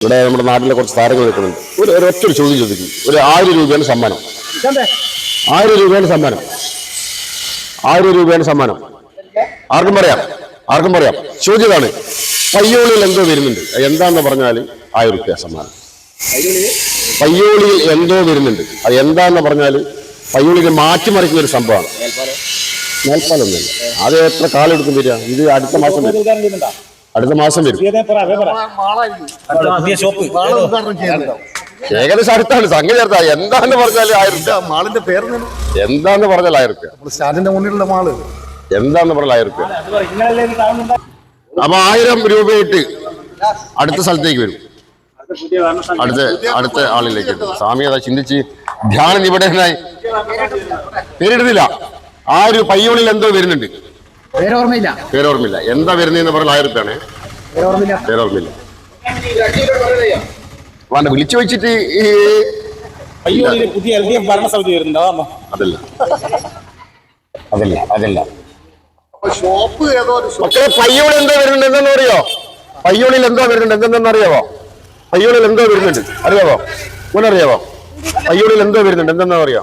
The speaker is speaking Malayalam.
ഇവിടെ നമ്മുടെ നാട്ടിലെ കുറച്ച് താരങ്ങൾ നിൽക്കുന്നുണ്ട്. ഒരൊറ്റൊരു ചോദ്യം ചോദിക്കും. ഒരു 1000 രൂപയാണ് സമ്മാനം. 1000 രൂപയാണ് സമ്മാനം. 1000 രൂപയാണ് സമ്മാനം. ആർക്കും പറയാം. ചോദ്യതാണ്, പയ്യോളിയിൽ എന്തോ വരുന്നുണ്ട്. എന്താന്ന് പറഞ്ഞാൽ 1000 രൂപ സമ്മാനം. പയ്യോളിയിൽ എന്തോ വരുന്നുണ്ട്. അത് എന്താന്ന് പറഞ്ഞാൽ പയ്യോളിയിൽ മാറ്റിമറിക്കുന്ന ഒരു സംഭവമാണ്. മേൽപ്പാലൊന്നുമില്ല. അത് എത്ര കാലം എടുക്കും വരിക? ഇത് അടുത്ത മാസം വരും. ഏകദേശം അടുത്താണ്. സംഗതി അടുത്താണ്. എന്താന്ന് പറഞ്ഞാൽ 1000 രൂപ. മാളിന്റെ പേര് എന്താന്ന് പറഞ്ഞാൽ 1000 രൂപ. സ്റ്റാൻഡിന്റെ മുന്നിലുള്ള മാള് എന്താന്ന് പറഞ്ഞാൽ 1000 രൂപ. അപ്പൊ 1000 രൂപയിട്ട് അടുത്ത സ്ഥലത്തേക്ക് വരും. അടുത്ത ആളിലേക്ക് വരും. സ്വാമി അതാ ചിന്തിച്ച് ധ്യാന നിബിഡനായി പേരെടുത്തില്ല. പയ്യോളിൽ എന്തോ വരുന്നുണ്ട്. പേരോർമ്മയില്ല. എന്താ വരുന്നതെന്ന് പറഞ്ഞാൽ 1000 രൂപയാണ്. പേരോർമ്മയില്ല. വേണ്ട, വിളിച്ചു വെച്ചിട്ട് പുതിയ ഭരണസമിതി വരുന്നുണ്ടോ? അതല്ല മക്കളെ, പയ്യോളി എന്തോ വരുന്നുണ്ട്. എന്തെന്ന് അറിയോ? പയ്യോളിൽ എന്തോ വരുന്നുണ്ട്. എന്തെന്നറിയാവോ? പയ്യോളിൽ എന്തോ വരുന്നുണ്ട്. അറിയാവോ? മുന്നറിയാവോ? പയ്യോളിൽ എന്തോ വരുന്നുണ്ട്. എന്തെന്നാ അറിയോ?